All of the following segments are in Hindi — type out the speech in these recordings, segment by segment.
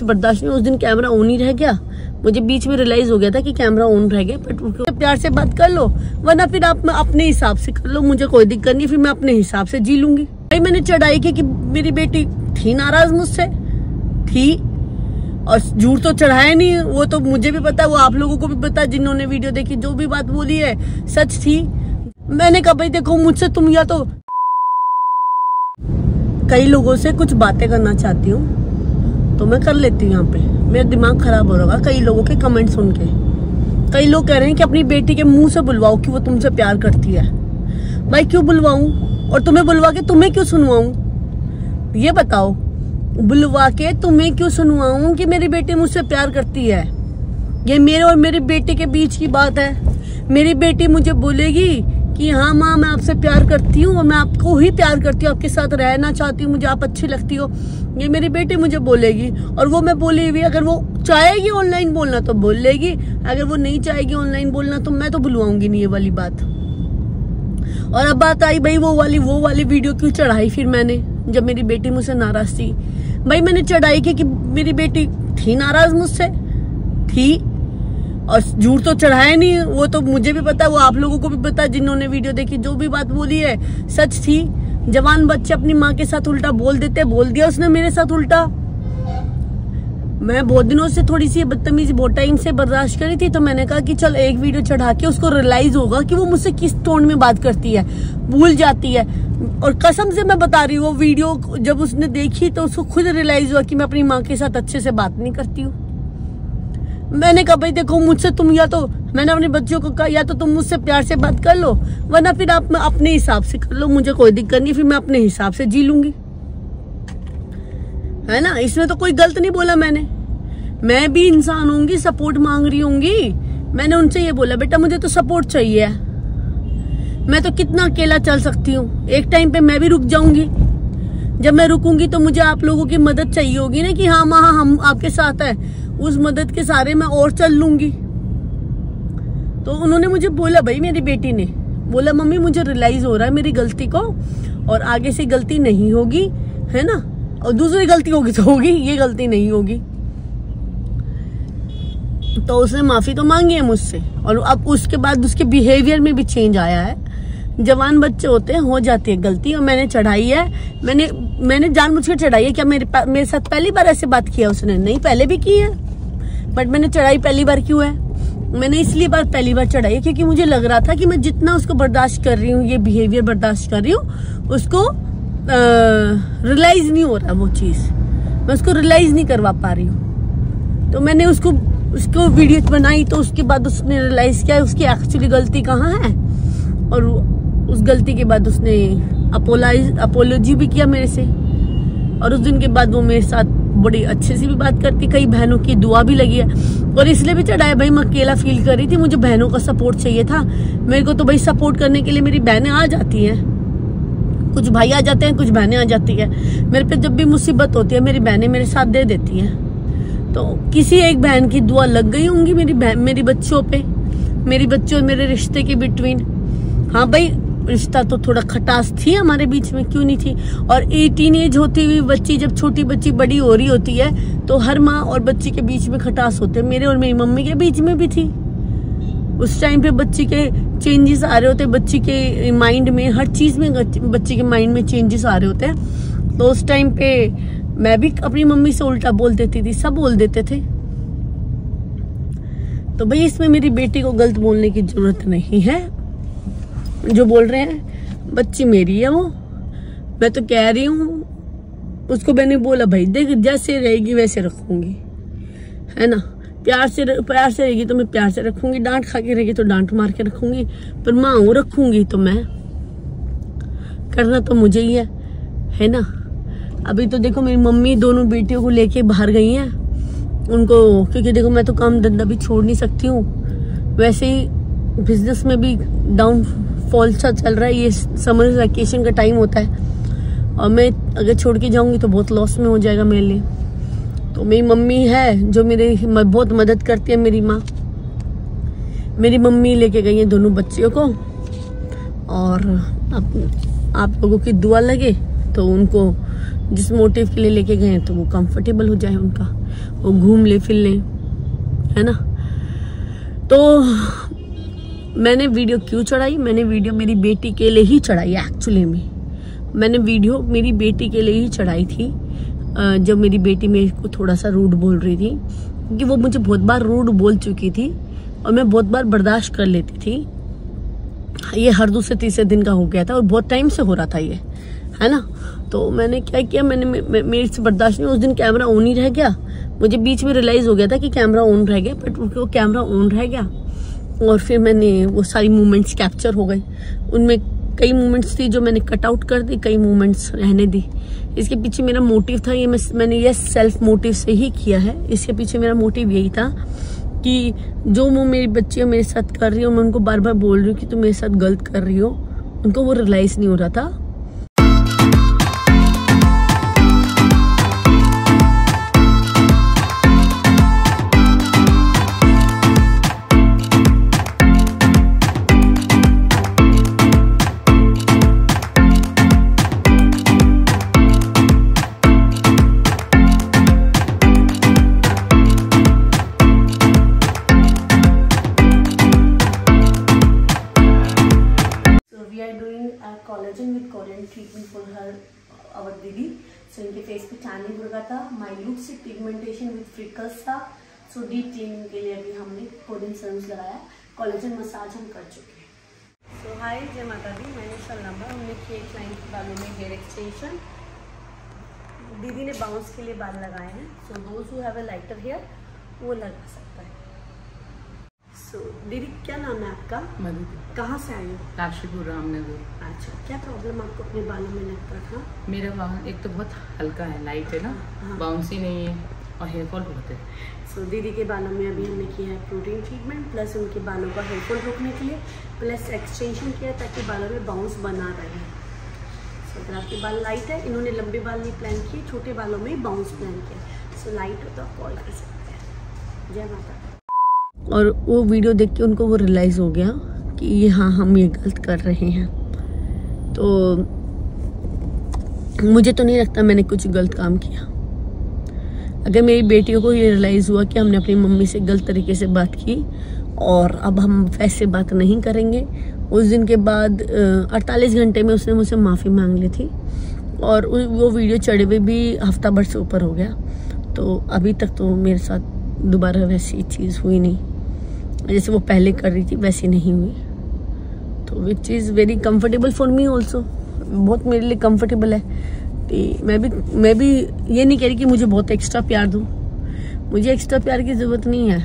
मुझसे बर्दाश्त नहीं। उस दिन कैमरा ऑन ही रह गया, मुझे बीच में रियलाइज हो गया था कि कैमरा ऑन रह गया। बट प्यार से बात कर लो, वरना फिर आप अपने हिसाब से कर लो, मुझे कोई दिक्कत नहीं, फिर मैं अपने हिसाब से जी लूंगी। भाई मैंने चढ़ाई की कि मेरी बेटी थी नाराज मुझसे, थी, और झूठ तो चढ़ाया नहीं, वो तो मुझे भी पता है, वो आप लोगों को भी पता है जिन्होंने वीडियो देखी। जो भी बात बोली है सच थी। मैंने कहा भाई देखो, मुझसे तुम या तो कई लोगों से कुछ बातें करना चाहती हूँ तो मैं कर लेती हूँ। यहाँ पे मेरा दिमाग खराब हो रहा है कई लोगों के कमेंट सुन के। कई लोग कह रहे हैं कि अपनी बेटी के मुंह से बुलवाओ कि वो तुमसे प्यार करती है। भाई क्यों बुलवाऊं, और तुम्हें बुलवा के तुम्हें क्यों सुनवाऊं, ये बताओ। बुलवा के तुम्हें क्यों सुनवाऊं कि मेरी बेटी मुझसे प्यार करती है? ये मेरे और मेरी बेटी के बीच की बात है। मेरी बेटी मुझे बोलेगी कि हाँ माँ मैं आपसे प्यार करती हूँ और मैं आपको ही प्यार करती हूँ, आपके साथ रहना चाहती हूँ, मुझे आप अच्छी लगती हो। ये मेरी बेटी मुझे बोलेगी, और वो मैं बोली हुई, अगर वो चाहेगी ऑनलाइन बोलना तो बोल लेगी, अगर वो नहीं चाहेगी ऑनलाइन बोलना तो मैं तो बुलवाऊंगी नहीं, ये वाली बात। और अब बात आई भाई वो वाली वीडियो क्यों चढ़ाई फिर मैंने, जब मेरी बेटी मुझसे नाराज थी। भाई मैंने चढ़ाई की कि मेरी बेटी थी नाराज मुझसे, थी, और झूठ तो चढ़ाया नहीं, वो तो मुझे भी पता है, वो आप लोगों को भी पता है जिन्होंने वीडियो देखी। जो भी बात बोली है सच थी। जवान बच्चे अपनी माँ के साथ उल्टा बोल देते, बोल दिया उसने मेरे साथ उल्टा। मैं बहुत दिनों से थोड़ी सी बदतमीजी बहुत टाइम से बर्दाश्त करी थी, तो मैंने कहा कि चल एक वीडियो चढ़ा के उसको रियलाइज होगा कि वो मुझसे किस टोन में बात करती है, भूल जाती है। और कसम से मैं बता रही हूँ, वो वीडियो जब उसने देखी तो उसको खुद रियलाइज हुआ कि मैं अपनी माँ के साथ अच्छे से बात नहीं करती हूँ। मैंने कहा भाई देखो, मुझसे तुम या तो, मैंने अपने बच्चों को कहा, या तो तुम मुझसे प्यार से बात कर लो, वरना फिर आप अपने हिसाब से कर लो, मुझे कोई दिक्कत नहीं, फिर मैं अपने हिसाब से जी लूंगी, है ना। इसमें तो कोई गलत नहीं बोला मैंने। मैं भी इंसान होंगी, सपोर्ट मांग रही होंगी। मैंने उनसे ये बोला बेटा मुझे तो सपोर्ट चाहिए, मैं तो कितना अकेला चल सकती हूँ, एक टाइम पे मैं भी रुक जाऊंगी। जब मैं रुकूंगी तो मुझे आप लोगों की मदद चाहिए होगी ना, कि हाँ माँ हम आपके साथ है, उस मदद के सहारे मैं और चल लूंगी। तो उन्होंने मुझे बोला, भाई मेरी बेटी ने बोला मम्मी मुझे रियलाइज हो रहा है मेरी गलती को, और आगे से गलती नहीं होगी, है ना, और दूसरी गलती होगी तो होगी, ये गलती नहीं होगी। तो उसने माफी तो मांगी है मुझसे, और अब उसके बाद उसके बिहेवियर में भी चेंज आया है। जवान बच्चे होते हैं, हो जाती है गलती, और मैंने चढ़ाई है, मैंने जानबूझकर चढ़ाई है। क्या मेरे साथ पहली बार ऐसे बात किया उसने? नहीं, पहले भी की है, बट मैंने चढ़ाई पहली बार क्यों है? मैंने इसलिए पहली बार चढ़ाई है क्योंकि मुझे लग रहा था कि मैं जितना उसको बर्दाश्त कर रही हूँ, ये बिहेवियर बर्दाश्त कर रही हूँ, उसको रियलाइज नहीं हो रहा वो चीज, मैं उसको रियलाइज नहीं करवा पा रही हूँ। तो मैंने उसको वीडियो बनाई, तो उसके बाद उसने रियलाइज किया उसकी एक्चुअली गलती कहाँ है, और उस गलती के बाद उसने अपोलॉजी भी किया मेरे से। और उस दिन के बाद वो मेरे साथ बड़ी अच्छे से भी बात करती, कई बहनों की दुआ भी लगी है। और इसलिए भी चढ़ाया भाई, मैं अकेला फील कर रही थी, मुझे बहनों का सपोर्ट चाहिए था। मेरे को तो भाई सपोर्ट करने के लिए मेरी बहनें आ जाती हैं, कुछ भाई आ जाते हैं, कुछ बहनें आ जाती है। मेरे पे जब भी मुसीबत होती है मेरी बहनें मेरे साथ दे देती हैं। तो किसी एक बहन की दुआ लग गई होंगी मेरी बच्चों पे, मेरी बच्चों और मेरे रिश्ते के बिटवीन। हाँ भाई, रिश्ता तो थोड़ा खटास थी हमारे बीच में, क्यों नहीं थी। और टीनेज होती हुई बच्ची, जब छोटी बच्ची बड़ी हो रही होती है, तो हर माँ और बच्ची के बीच में खटास होते हैं। मेरे और मेरी मम्मी के बीच में भी थी। उस टाइम पे बच्ची के चेंजेस आ रहे होते, बच्ची के माइंड में, हर चीज में बच्ची के माइंड में चेंजेस आ रहे होते हैं। तो उस टाइम पे मैं भी अपनी मम्मी से उल्टा बोल देती थी, सब बोल देते थे। तो भाई इसमें मेरी बेटी को गलत बोलने की जरूरत नहीं है। जो बोल रहे हैं, बच्ची मेरी है वो, मैं तो कह रही हूँ। उसको मैंने बोला भाई देख, जैसे रहेगी वैसे रखूंगी, है ना। प्यार से रहेगी तो मैं प्यार से रखूंगी, डांट खा के रहेगी तो डांट मार के रखूंगी, पर माँ हूँ रखूंगी तो मैं, करना तो मुझे ही है ना। अभी तो देखो मेरी मम्मी दोनों बेटियों को लेके बाहर गई हैं उनको, क्योंकि देखो मैं तो काम धंधा भी छोड़ नहीं सकती हूँ। वैसे ही बिजनेस में भी डाउनफॉल सा चल रहा है, ये समर वैकेशन का टाइम होता है, और मैं अगर छोड़ के जाऊंगी तो बहुत लॉस में हो जाएगा मेरे लिए। तो मेरी मम्मी है जो मेरी बहुत मदद करती है, मेरी माँ। मेरी मम्मी लेके गई है दोनों बच्चियों को, और आप लोगों की दुआ लगे तो उनको जिस मोटिव के लिए लेके गए हैं तो वो कंफर्टेबल हो जाए उनका। वो घूम ले फिर ले, है ना। तो मैंने वीडियो क्यों चढ़ाई? मैंने वीडियो मेरी बेटी के लिए ही चढ़ाई। एक्चुअली में मैंने वीडियो मेरी बेटी के लिए ही चढ़ाई थी। जब मेरी बेटी मेरे को थोड़ा सा रूड बोल रही थी, क्योंकि वो मुझे बहुत बार रूड बोल चुकी थी और मैं बहुत बार बर्दाश्त कर लेती थी। ये हर दूसरे तीसरे दिन का हो गया था और बहुत टाइम से हो रहा था ये, है ना। तो मैंने क्या किया, मेरे से बर्दाश्त नहीं। उस दिन कैमरा ऑन ही रह गया। मुझे बीच में रियलाइज हो गया था कि कैमरा ऑन रह गया, बट वो कैमरा ऑन रह गया और फिर मैंने वो सारी मूवमेंट्स कैप्चर हो गई। उनमें कई मूवमेंट्स थी जो मैंने कट आउट कर दी, कई मूवमेंट्स रहने दी। इसके पीछे मेरा मोटिव था, ये मैंने ये सेल्फ मोटिव से ही किया है। इसके पीछे मेरा मोटिव यही था कि जो वो मेरी बच्चियां मेरे साथ कर रही हो, मैं उनको बार बार बोल रही हूँ कि तुम मेरे साथ गलत कर रही हो, उनको वो रियलाइज नहीं हो रहा था। Collagen with Korean treatment for our दीदी। सो इनके फेस पे टैनिंग हो रहा था, माइल्यूट से पिगमेंटेशन विद फ्रिकल्स था। सो डीप क्लीनिंग के लिए अभी हमने कोरियन सर्म्स लगाया, कोलेजन मसाज हम कर चुके हैं। सो हाय, जय माता दी। मैंने सलामा, हमने किए क्लाइंट के बालों में हेयर एक्सटेंशन। दीदी ने बाउंस के लिए बाल लगाए हैं। So those who have a lighter hair वो लगा सकता है। सो दीदी क्या नाम है आपका? मधु। कहाँ से आए हो? काशीपुर रामनगर। अच्छा, क्या प्रॉब्लम आपको अपने बालों में लगता था? मेरा बाल एक तो बहुत हल्का है, लाइट है ना, बाउंसी नहीं है और हेयर फॉल बहुत है। सो दीदी के बालों में अभी हमने किया है प्रोटीन ट्रीटमेंट, प्लस उनके बालों का हेयर फॉल रोकने के लिए, प्लस एक्सटेंशन किया ताकि बालों में बाउंस बना रहे। सो अगर आपके बाल लाइट है, इन्होंने लंबे बाल नहीं प्लान किए, छोटे बालों में बाउंस प्लान किया। सो लाइट हो तो आप कॉल कर सकते हैं। जय माता। और वो वीडियो देख के उनको वो रियलाइज़ हो गया कि ये हाँ हम ये गलत कर रहे हैं। तो मुझे तो नहीं लगता मैंने कुछ गलत काम किया। अगर मेरी बेटियों को ये रियलाइज़ हुआ कि हमने अपनी मम्मी से गलत तरीके से बात की और अब हम वैसे बात नहीं करेंगे, उस दिन के बाद 48 घंटे में उसने मुझसे माफ़ी मांग ली थी और वो वीडियो चढ़े हुए भी हफ्ता भर से ऊपर हो गया। तो अभी तक तो मेरे साथ दोबारा वैसी चीज़ हुई नहीं, जैसे वो पहले कर रही थी वैसी नहीं हुई। तो which is very comfortable for me also, बहुत मेरे लिए कंफर्टेबल है। तो मैं भी ये नहीं कह रही कि मुझे बहुत एक्स्ट्रा प्यार दो, मुझे एक्स्ट्रा प्यार की ज़रूरत नहीं है।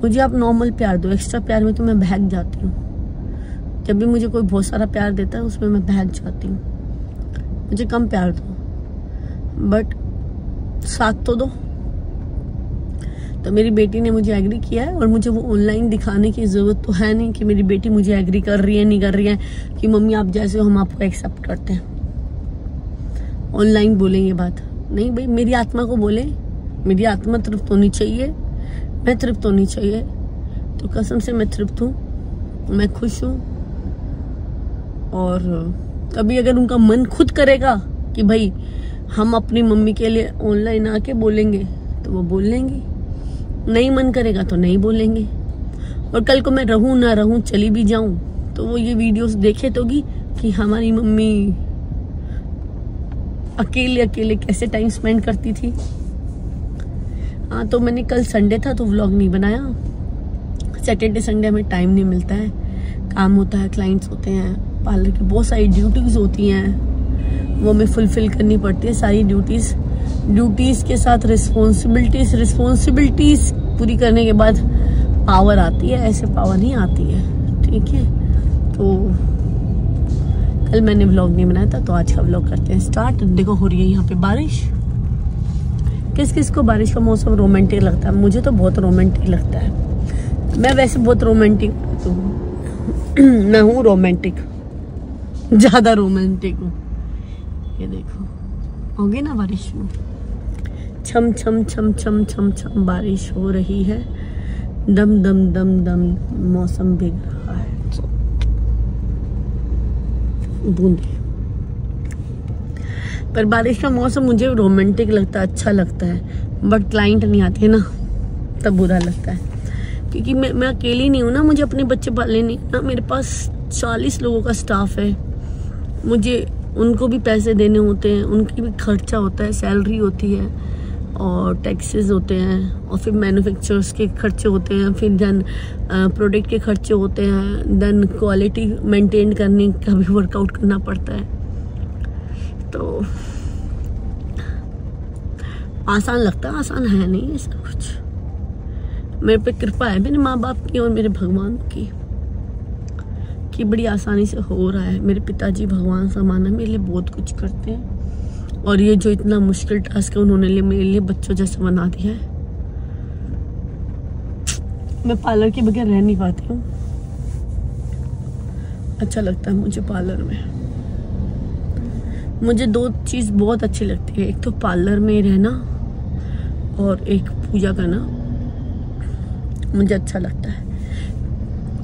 मुझे आप नॉर्मल प्यार दो, एक्स्ट्रा प्यार में तो मैं बहक जाती हूँ। जब भी मुझे कोई बहुत सारा प्यार देता है उसमें मैं बहक जाती हूँ। मुझे कम प्यार दो, बट साथ तो दो। तो मेरी बेटी ने मुझे एग्री किया है और मुझे वो ऑनलाइन दिखाने की ज़रूरत तो है नहीं कि मेरी बेटी मुझे एग्री कर रही है नहीं कर रही है, कि मम्मी आप जैसे हो हम आपको एक्सेप्ट करते हैं। ऑनलाइन बोलें ये बात नहीं भाई, मेरी आत्मा को बोले, मेरी आत्मा तृप्त होनी चाहिए, मैं तृप्त होनी चाहिए। तो कसम से मैं तृप्त हूँ, मैं खुश हूँ। और कभी अगर उनका मन खुद करेगा कि भाई हम अपनी मम्मी के लिए ऑनलाइन आके बोलेंगे तो वो बोल लेंगी, नहीं मन करेगा तो नहीं बोलेंगे। और कल को मैं रहूं ना रहूं, चली भी जाऊं, तो वो ये वीडियोस देखे तोगी कि हमारी मम्मी अकेले अकेले कैसे टाइम स्पेंड करती थी। हाँ, तो मैंने कल संडे था तो व्लॉग नहीं बनाया। सैटरडे संडे हमें टाइम नहीं मिलता है, काम होता है, क्लाइंट्स होते हैं, पार्लर की बहुत सारी ड्यूटीज होती हैं, वो हमें फुलफिल करनी पड़ती है सारी ड्यूटीज के साथ रिस्पॉन्सिबिलिटीज पूरी करने के बाद पावर आती है, ऐसे पावर नहीं आती है। ठीक है, तो कल मैंने व्लॉग नहीं बनाया था तो आज का व्लॉग करते हैं स्टार्ट। देखो हो रही है यहाँ पे बारिश। किस किस को बारिश का मौसम रोमांटिक लगता है? मुझे तो बहुत रोमांटिक लगता है। मैं वैसे बहुत रोमांटिक मैं हूँ, रोमांटिक, ज्यादा रोमांटिक हूँ। ये देखो होगी ना बारिश में, छम छम छम छम छम छम बारिश हो रही है, दम दम दम दम मौसम भीग रहा है, बूंदे। पर बारिश का मौसम मुझे रोमांटिक लगता है, अच्छा लगता है। बट क्लाइंट नहीं आते ना, तब बुरा लगता है। क्योंकि मैं अकेली नहीं हूँ ना, मुझे अपने बच्चे पालने नहीं ना, मेरे पास 40 लोगों का स्टाफ है, मुझे उनको भी पैसे देने होते हैं, उनकी भी खर्चा होता है, सैलरी होती है और टैक्सेस होते हैं, और फिर मैन्युफैक्चरर्स के खर्चे होते हैं, फिर देन प्रोडक्ट के खर्चे होते हैं, देन क्वालिटी मेंटेन करने का भी वर्कआउट करना पड़ता है। तो आसान लगता है, आसान है नहीं ऐसा कुछ। मेरे पे कृपा है मेरे माँ बाप की और मेरे भगवान की कि बड़ी आसानी से हो रहा है। मेरे पिताजी भगवान समान है, मेरे लिए बहुत कुछ करते हैं, और ये जो इतना मुश्किल टास्क है उन्होंने मेरे लिए बच्चों जैसा बना दिया है। मैं पार्लर के बगैर रह नहीं पाती हूँ, अच्छा लगता है मुझे पार्लर में। मुझे 2 चीज़ बहुत अच्छी लगती है, एक तो पार्लर में रहना और एक पूजा करना मुझे अच्छा लगता है।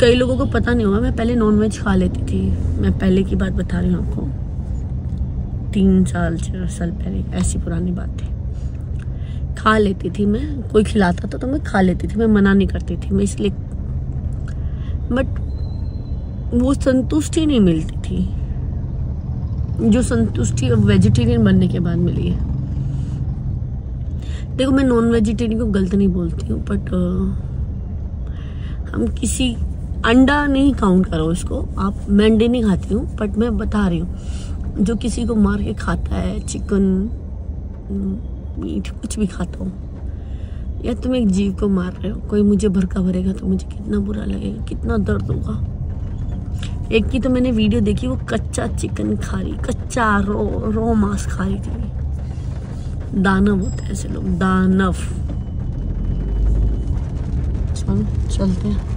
कई लोगों को पता नहीं होगा, मैं पहले नॉनवेज खा लेती थी। मैं पहले की बात बता रही हूँ आपको, 3 साल 4 साल पहले, ऐसी पुरानी बात थी। खा लेती थी मैं, कोई खिलाता था तो मैं खा लेती थी, मैं मना नहीं करती थी मैं, इसलिए। बट वो संतुष्टि नहीं मिलती थी जो संतुष्टि अब वेजिटेरियन बनने के बाद मिली है। देखो, मैं नॉन वेजिटेरियन को गलत नहीं बोलती हूँ, बट हम किसी अंडा नहीं काउंट करो इसको, आप। मैं अंडे नहीं खाती हूँ, बट मैं बता रही हूँ जो किसी को मार के खाता है, चिकन मीट कुछ भी खाता हूँ, या तुम एक जीव को मार रहे हो, कोई मुझे भड़का भरेगा तो मुझे कितना बुरा लगेगा, कितना दर्द होगा। एक की तो मैंने वीडियो देखी, वो कच्चा चिकन खा रही, कच्चा रो मांस खा रही थी। दानव होते हैं ऐसे लोग, दानव। चलते हैं।